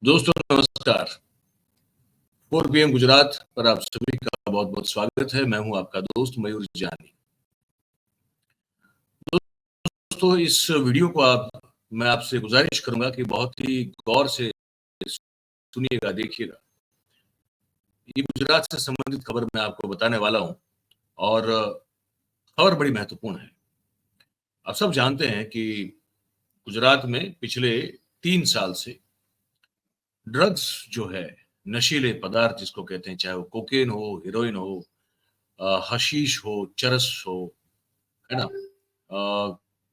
दोस्तों नमस्कार। 4 PM गुजरात पर आप सभी का बहुत बहुत स्वागत है। मैं हूं आपका दोस्त मयूर जानी। दोस्तों इस वीडियो को मैं आपसे गुजारिश करूंगा कि बहुत ही गौर से सुनिएगा, देखिएगा। ये गुजरात से संबंधित खबर मैं आपको बताने वाला हूं और खबर बड़ी महत्वपूर्ण है। आप सब जानते हैं कि गुजरात में पिछले 3 साल से ड्रग्स जो है, नशीले पदार्थ जिसको कहते हैं, चाहे वो कोकेन हो, हेरोइन हो, हशीश हो, चरस हो, है ना,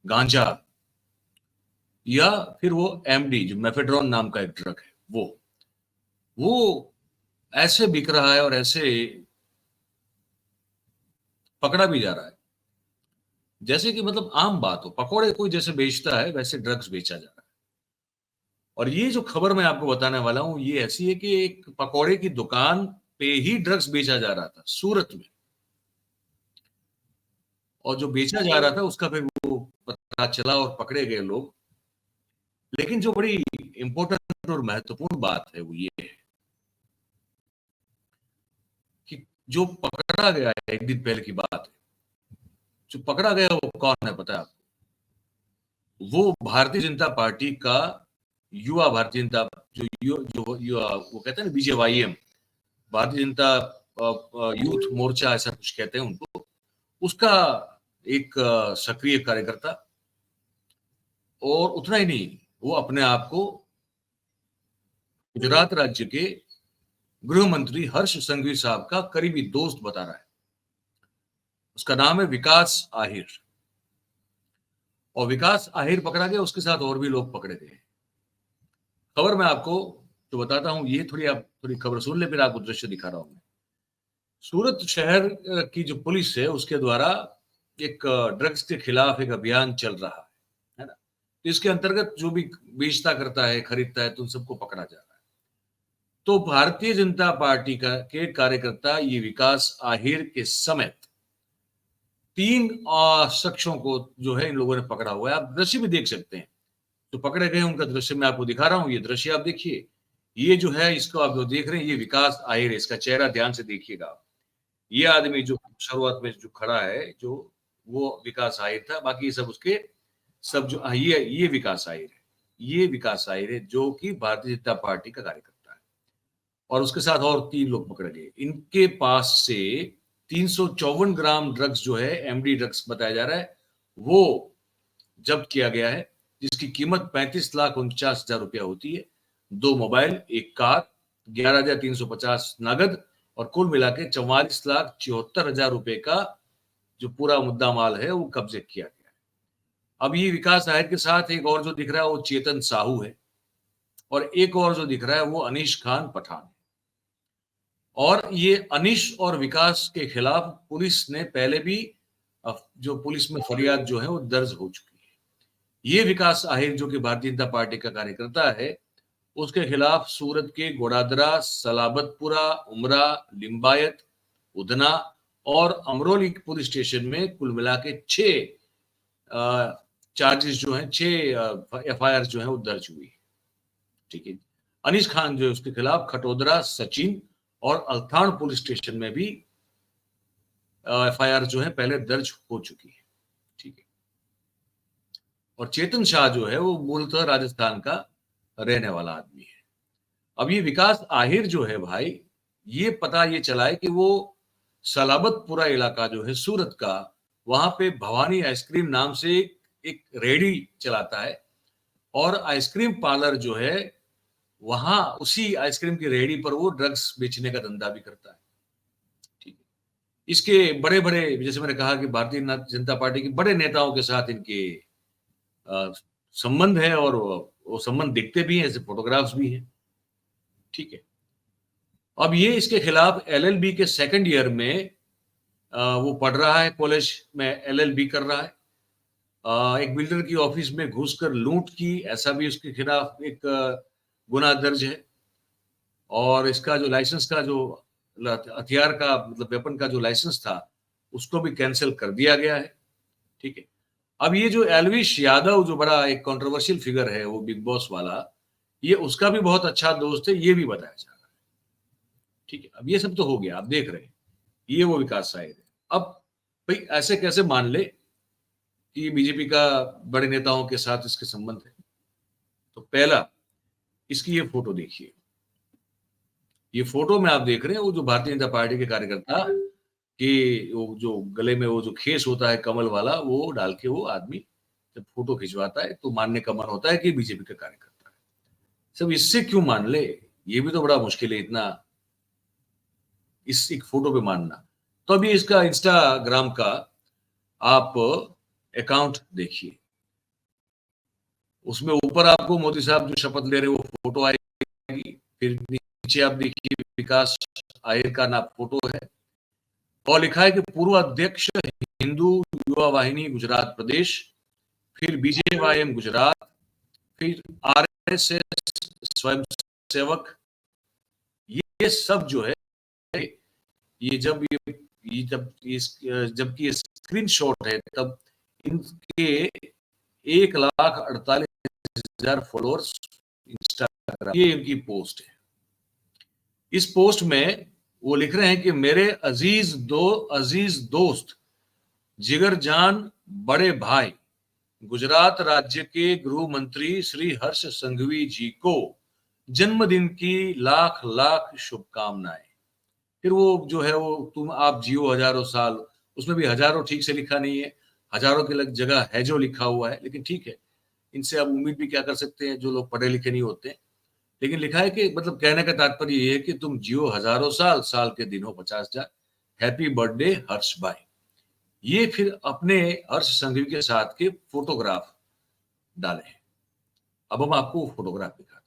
गांजा या फिर वो एमडी जो मेफेड्रोन नाम का एक ड्रग है, वो ऐसे बिक रहा है और ऐसे पकड़ा भी जा रहा है जैसे कि मतलब आम बात हो। पकौड़े कोई जैसे बेचता है वैसे ड्रग्स बेचा जा रहा है। और ये जो खबर मैं आपको बताने वाला हूं ये ऐसी है कि एक पकौड़े की दुकान पे ही ड्रग्स बेचा जा रहा था सूरत में, और जो बेचा जा रहा था उसका फिर वो पता चला और पकड़े गए लोग। लेकिन जो बड़ी इंपॉर्टेंट और महत्वपूर्ण बात है वो ये है कि जो पकड़ा गया है, एक दिन पहले की बात है, जो पकड़ा गया वो कौन है पता है आपको? वो भारतीय जनता पार्टी का युवा, भारतीय जनता जो युवा, वो कहते हैं ना बीजेवाईएम, भारतीय जनता यूथ मोर्चा ऐसा कुछ कहते हैं उनको, उसका एक सक्रिय कार्यकर्ता। और उतना ही नहीं, वो अपने आप को गुजरात राज्य के गृह मंत्री हर्ष संघवी साहब का करीबी दोस्त बता रहा है। उसका नाम है विकास आहिर। और विकास आहिर पकड़ा गया, उसके साथ और भी लोग पकड़े गए। खबर मैं आपको जो बताता हूं, ये थोड़ी खबर सुन ले, फिर आपको दृश्य दिखा रहा हूं मैं। सूरत शहर की जो पुलिस है उसके द्वारा एक ड्रग्स के खिलाफ एक अभियान चल रहा है ना। तो इसके अंतर्गत जो भी बेचता करता है, खरीदता है, तो उन सबको पकड़ा जा रहा है। तो भारतीय जनता पार्टी के कार्यकर्ता ये विकास आहिर के समेत 3 शख्सों को जो है इन लोगों ने पकड़ा हुआ है। आप दृश्य भी देख सकते हैं, जो पकड़े गए उनका दृश्य मैं आपको दिखा रहा हूं। ये दृश्य आप देखिए, ये जो है इसको आप जो देख रहे हैं ये विकास आहिर है। इसका चेहरा ध्यान से देखिएगा आप। ये आदमी जो शुरुआत में जो खड़ा है, जो वो विकास आहिर था। बाकी सब उसके सब जो ये विकास आहिर है, ये विकास आहिर है जो कि भारतीय जनता पार्टी का कार्यकर्ता है। और उसके साथ और 3 लोग पकड़े गए। इनके पास से 354 ग्राम ड्रग्स जो है, एमडी ड्रग्स बताया जा रहा है, वो जब्त किया गया है, जिसकी कीमत 35,49,000 रुपया होती है। 2 मोबाइल, एक कार, 11,350 नगद और कुल मिला के 44,74,000 रुपए का जो पूरा मुद्दा माल है वो कब्जे किया गया है। अब ये विकास आहिर के साथ एक और जो दिख रहा है वो चेतन साहू है, और एक और जो दिख रहा है वो अनीश खान पठान है। और ये अनीश और विकास के खिलाफ पुलिस ने पहले भी जो पुलिस में फरियाद जो है वो दर्ज हो चुकी है। ये विकास आहिर जो कि भारतीय जनता पार्टी का कार्यकर्ता है, उसके खिलाफ सूरत के गोड़ादरा, सलाबतपुरा, उमरा, लिंबायत, उधना और अमरोली पुलिस स्टेशन में कुल मिला के 6 चार्जेस जो हैं, 6 FIR जो है वो दर्ज हुई है। ठीक है। अनीस खान जो है उसके खिलाफ खटोदरा, सचिन और अल्थाण पुलिस स्टेशन में भी FIR जो है पहले दर्ज हो चुकी है। ठीक है। और चेतन शाह जो है वो मूलतः राजस्थान का रहने वाला आदमी है। अब ये विकास आहिर जो है भाई, ये पता ये चला है कि वो सलाबतपुरा इलाका जो है सूरत का, वहां पे भवानी आइसक्रीम नाम से एक रेहड़ी चलाता है। और आइसक्रीम पार्लर जो है, वहां उसी आइसक्रीम की रेहड़ी पर वो ड्रग्स बेचने का धंधा भी करता है। ठीक है। इसके बड़े बड़े, जैसे मैंने कहा कि भारतीय जनता पार्टी के बड़े नेताओं के साथ इनके संबंध है, और वो संबंध दिखते भी हैं, ऐसे फोटोग्राफ्स भी हैं। ठीक है। अब ये इसके खिलाफ LLB के 2nd ईयर में वो पढ़ रहा है, कॉलेज में LLB कर रहा है। एक बिल्डर की ऑफिस में घुसकर लूट की, ऐसा भी उसके खिलाफ एक गुनाह दर्ज है। और इसका जो लाइसेंस का जो हथियार का मतलब वेपन का जो लाइसेंस था उसको भी कैंसिल कर दिया गया है। ठीक है। अब ये जो एलविश यादव जो बड़ा एक कंट्रोवर्शियल फिगर है, वो बिग बॉस वाला, ये उसका भी बहुत अच्छा दोस्त है, ये भी बताया जा रहा है। ठीक है, अब ये सब तो हो गया, आप देख रहे हैं ये वो विकास आहिर है। अब भाई ऐसे कैसे मान ले कि बीजेपी का बड़े नेताओं के साथ इसके संबंध है? तो पहला, इसकी ये फोटो देखिए। ये फोटो में आप देख रहे हैं वो जो भारतीय जनता पार्टी के कार्यकर्ता कि वो जो गले में वो जो खेस होता है कमल वाला, वो डाल के वो आदमी जब फोटो खिंचवाता है तो मानने का मन होता है कि बीजेपी का कार्यकर्ता है। सब इससे क्यों मान ले, ये भी तो बड़ा मुश्किल है इतना इस एक फोटो पे मानना। तो अभी इसका इंस्टाग्राम का आप अकाउंट देखिए, उसमें ऊपर आपको मोदी साहब जो शपथ ले रहे हैं वो फोटो आएगी, फिर नीचे आप देखिए विकास आहिर का नाम फोटो है और लिखा है कि पूर्व अध्यक्ष हिंदू युवा वाहिनी गुजरात प्रदेश, फिर बीजेवाईएम गुजरात, फिर आरएसएस स्वयं सेवक। ये सब जो है ये जबकि ये स्क्रीनशॉट है तब इनके 1,48,000 फॉलोअर्स इंस्टाग्राम, ये इनकी पोस्ट है। इस पोस्ट में वो लिख रहे हैं कि मेरे अजीज दोस्त, जिगर जान, बड़े भाई, गुजरात राज्य के गृह मंत्री श्री हर्ष संघवी जी को जन्मदिन की लाख लाख शुभकामनाएं। फिर वो जो है वो तुम आप जियो हजारों साल, उसमें भी हजारों ठीक से लिखा नहीं है, हजारों की अलग जगह है जो लिखा हुआ है, लेकिन ठीक है, इनसे आप उम्मीद भी क्या कर सकते हैं जो लोग पढ़े लिखे नहीं होते। लेकिन लिखा है कि मतलब कहने का तात्पर्य ये है कि तुम जियो हजारों साल, साल के दिन हो 50,000, हैप्पी बर्थडे हर्ष भाई। ये फिर अपने हर्ष संघवी के साथ के फोटोग्राफ डाले हैं। अब हम आपको फोटोग्राफ दिखाते हैं।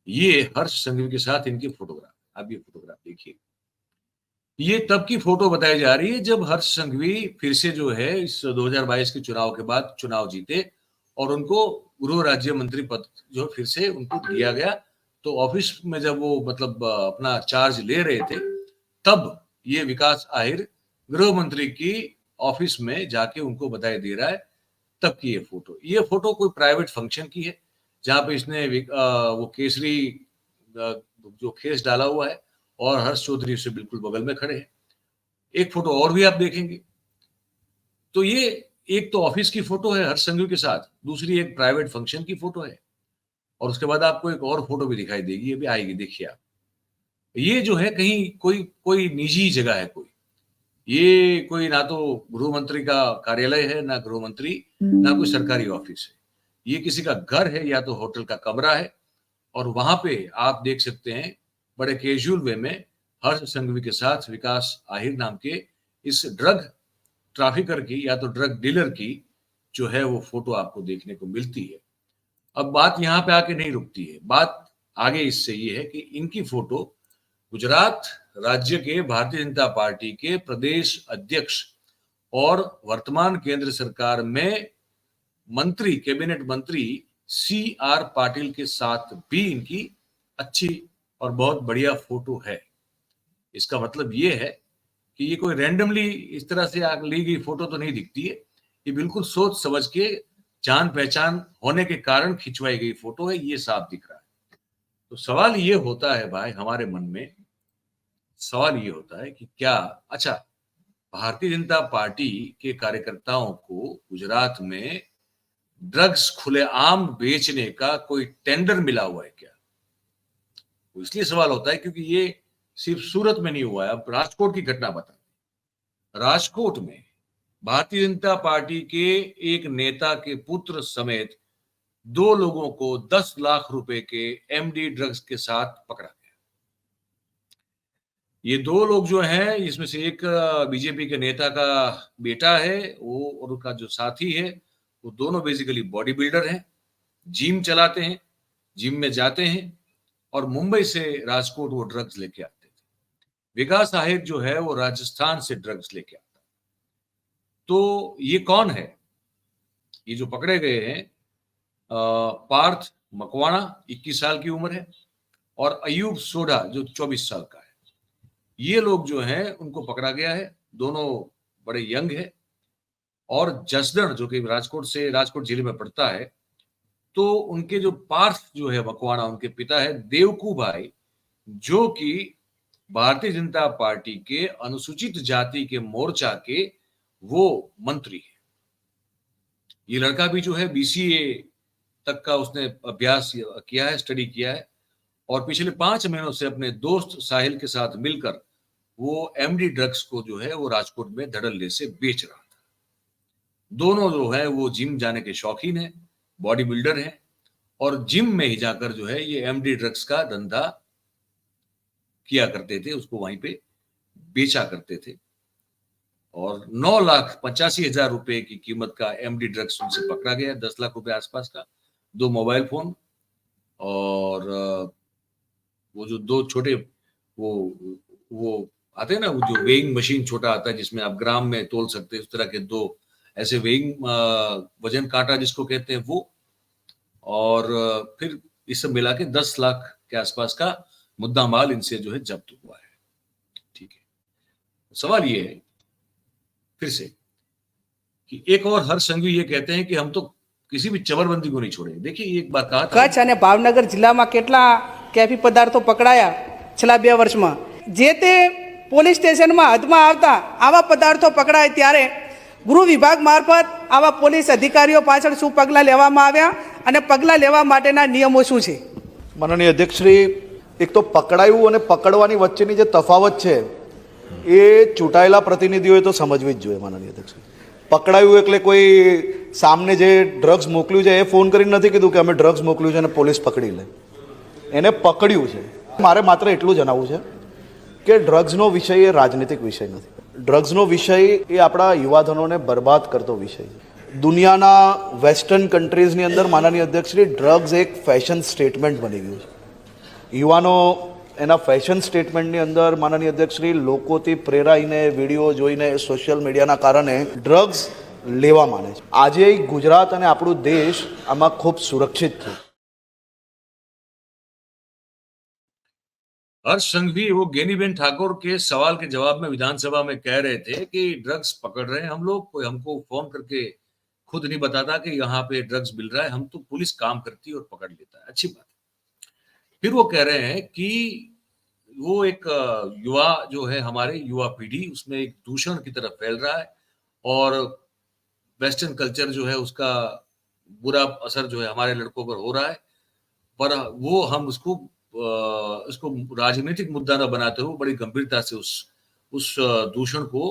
ये हर्ष संघवी के साथ इनकी फोटोग्राफ, आप ये फोटोग्राफ देखिए। ये तब की फोटो बताई जा रही है जब हर्ष संघवी फिर से जो है इस 2022 के चुनाव के बाद चुनाव जीते और उनको गृह राज्य मंत्री पद जो फिर से उनको दिया गया। तो ऑफिस में जब वो मतलब अपना चार्ज ले रहे थे तब ये विकास आहिर गृह मंत्री की ऑफिस में जाके उनको बधाई दे रहा है। तब की ये फोटो कोई प्राइवेट फंक्शन की है जहां पे इसने वो केसरी जो खेस डाला हुआ है और हर्ष चौधरी उससे बिल्कुल बगल में खड़े हैं। एक फोटो और भी आप देखेंगे तो ये एक तो ऑफिस की फोटो है हर्ष संघवी के साथ, दूसरी एक प्राइवेट फंक्शन की फोटो है और उसके बाद आपको एक और फोटो भी दिखाई देगी, ये भी आएगी, देखिए आप। ये जो है कहीं कोई कोई निजी जगह है, कोई ये कोई ना तो गृह मंत्री का कार्यालय है, ना गृह मंत्री, ना कोई सरकारी ऑफिस है। ये किसी का घर है या तो होटल का कमरा है और वहां पे आप देख सकते हैं बड़े कैजुअल वे में हर्ष संघवी के साथ विकास आहिर नाम के इस ड्रग ट्रैफिकर की या तो ड्रग डीलर की जो है वो फोटो आपको देखने को मिलती है। अब बात यहाँ पे आके नहीं रुकती है, बात आगे इससे ये है कि इनकी फोटो गुजरात राज्य के भारतीय जनता पार्टी के प्रदेश अध्यक्ष और वर्तमान केंद्र सरकार में मंत्री, कैबिनेट मंत्री सी आर पाटिल के साथ भी इनकी अच्छी और बहुत बढ़िया फोटो है। इसका मतलब ये है कि ये कोई रैंडमली इस तरह से ली गई फोटो तो नहीं दिखती है, ये बिल्कुल सोच समझ के जान पहचान होने के कारण खिंचवाई गई फोटो है, ये साफ दिख रहा है। तो सवाल ये होता है भाई हमारे मन में, सवाल ये होता है कि क्या अच्छा भारतीय जनता पार्टी के कार्यकर्ताओं को गुजरात में ड्रग्स खुलेआम बेचने का कोई टेंडर मिला हुआ है क्या? तो इसलिए सवाल होता है क्योंकि ये सिर्फ सूरत में नहीं हुआ है। अब राजकोट की घटना बता, राजकोट में भारतीय जनता पार्टी के एक नेता के पुत्र समेत 2 लोगों को 10 लाख रुपए के एमडी ड्रग्स के साथ पकड़ा गया। ये 2 लोग जो हैं इसमें से एक बीजेपी के नेता का बेटा है वो और उसका जो साथी है वो दोनों बेसिकली बॉडी बिल्डर हैं, जिम चलाते हैं, जिम में जाते हैं और मुंबई से राजकोट वो ड्रग्स लेके आते थे। विकास आहिर जो है वो राजस्थान से ड्रग्स लेके आता। तो ये कौन है? ये जो पकड़े गए हैं पार्थ मकवाणा 21 साल की उम्र है और अयूब सोढा जो 24 साल का है। ये लोग जो हैं उनको पकड़ा गया है, दोनों बड़े यंग है। और जसदण जो कि राजकोट जिले में पड़ता है, तो उनके जो पार्थ जो है मकवाणा, उनके पिता है देवकू भाई, जो कि भारतीय जनता पार्टी के अनुसूचित जाति के मोर्चा के वो मंत्री है। ये लड़का भी जो है बीसीए तक का उसने अभ्यास किया है, स्टडी किया है, और पिछले 5 महीनों से अपने दोस्त साहिल के साथ मिलकर वो एमडी ड्रग्स को जो है वो राजकोट में धड़ल्ले से बेच रहा था। दोनों जो है वो जिम जाने के शौकीन है, बॉडी बिल्डर है, और जिम में ही जाकर जो है ये एमडी ड्रग्स का धंधा किया करते थे, उसको वहीं पे बेचा करते थे। और 9,85,000 रुपए की कीमत का एमडी ड्रग्स उनसे पकड़ा गया, 10 लाख रुपए आसपास का, 2 मोबाइल फोन, और वो जो 2 छोटे वो आते हैं ना, वो जो वेइंग मशीन छोटा आता है जिसमें आप ग्राम में तोल सकते हैं, उस तरह के 2 ऐसे वेइंग वजन कांटा जिसको कहते हैं वो, और फिर इस सब मिला के 10 लाख के आसपास का मुद्दा माल इनसे जो है जब्त हुआ है। ठीक है, सवाल ये है फिर से कि एक और हर्ष संघवी ये कहते हैं कि हम तो किसी भी चबरबंदी को नहीं छोड़े। देखिए, एक बात कहा था, कच्छ અને ભાવનગર જિલ્લામાં કેટલા કેફી પદાર્થો પકડાયા છેલ્લા 2 વર્ષમાં, જે તે પોલીસ સ્ટેશનમાં હદમાં આવતા આવા પદાર્થો પકડાય ત્યારે ગૃહ વિભાગ મારફત આવા પોલીસ અધિકારીઓ પાછળ શું પગલાં લેવામાં આવ્યા અને પગલાં લેવા માટેના નિયમો શું છે? માનનીય અધ્યક્ષશ્રી, એક તો પકડાયું અને પકડવાની વચ્ચેની જે તફાવત છે એ ચૂંટાયેલા પ્રતિનિધિઓએ તો સમજવી જ જોઈએ. માનનીય અધ્યક્ષશ્રી, પકડાયું એટલે કોઈ સામને જે ડ્રગ્સ મોકલ્યું છે એ ફોન કરીને નથી કીધું કે અમે ડ્રગ્સ મોકલ્યું છે અને પોલીસ પકડી લે. એને પકડ્યું છે. મારે માત્ર એટલું જણાવવું છે કે ડ્રગ્સનો વિષય એ રાજનીતિક વિષય નથી. ડ્રગ્સનો વિષય એ આપણા યુવાધનોને બરબાદ કરતો વિષય છે. દુનિયાના વેસ્ટર્ન કન્ટ્રીઝની અંદર માનનીય અધ્યક્ષશ્રી ડ્રગ્સ એક ફેશન સ્ટેટમેન્ટ બની ગયું છે. યુવાનો એના ફેશન સ્ટેટમેન્ટની અંદર માનનીય અધ્યક્ષશ્રી લોકોથી પ્રેરાઈને, વિડીયો જોઈને, સોશિયલ મીડિયાના કારણે ડ્રગ્સ લેવા માંડે છે. આજે ગુજરાત અને આપણું દેશ આમાં ખૂબ સુરક્ષિત છે. हर्ष संघवी वो ज्ञानीबेन ठाकुर के सवाल के जवाब में विधानसभा में कह रहे थे कि ड्रग्स पकड़ रहे हैं हम लोग, कोई हमको फोन करके खुद नहीं बताता कि यहाँ पे ड्रग्स मिल रहा है, हम तो पुलिस काम करती है और पकड़ लेता है। अच्छी बात है। फिर वो कह रहे हैं कि वो एक युवा जो है, हमारे युवा पीढ़ी, उसमें एक दूषण की तरफ फैल रहा है, और वेस्टर्न कल्चर जो है उसका बुरा असर जो है हमारे लड़कों पर हो रहा है, पर वो हम उसको राजनीतिक मुद्दा न बनाते हुए बड़ी गंभीरता से उस दूषण को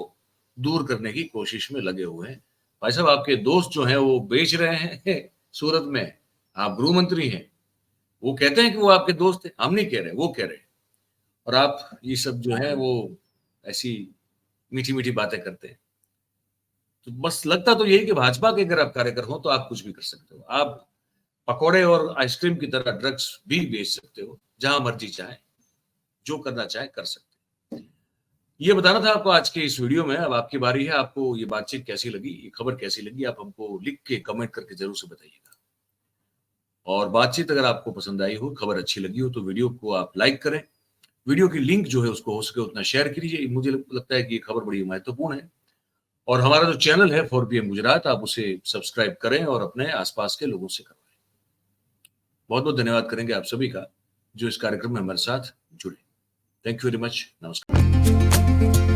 दूर करने की कोशिश में लगे हुए हैं। भाई साहब, आपके दोस्त जो हैं वो बेच रहे हैं सूरत में, आप गृह मंत्री हैं, वो कहते हैं कि वो आपके दोस्त हैं, हम नहीं कह रहे, वो कह रहे हैं, और आप ये सब जो है वो ऐसी मीठी मीठी बातें करते हैं। तो बस लगता तो यही कि भाजपा के अगर आप कार्यकर हो तो आप कुछ भी कर सकते हो, आप पकोड़े और आइसक्रीम की तरह ड्रग्स भी बेच सकते हो, जहां मर्जी चाहे, जो करना चाहे कर सकते हैं। ये बताना था आपको आज के इस वीडियो में। अब आपकी बारी है, आपको ये बातचीत कैसी लगी, ये खबर कैसी लगी, आप हमको लिख के कमेंट करके जरूर से बताइएगा। और बातचीत अगर आपको पसंद आई हो, खबर अच्छी लगी हो, तो वीडियो को आप लाइक करें, वीडियो की लिंक जो है उसको हो सके उतना शेयर कीजिए। मुझे लगता है कि ये खबर बड़ी महत्वपूर्ण है। और हमारा जो चैनल है 4PM गुजरात, आप उसे सब्सक्राइब करें और अपने आसपास के लोगों से करवाएं। बहुत बहुत धन्यवाद करेंगे आप सभी का जो इस कार्यक्रम में हमारे साथ जुड़े। Thank you very much. नमस्कार।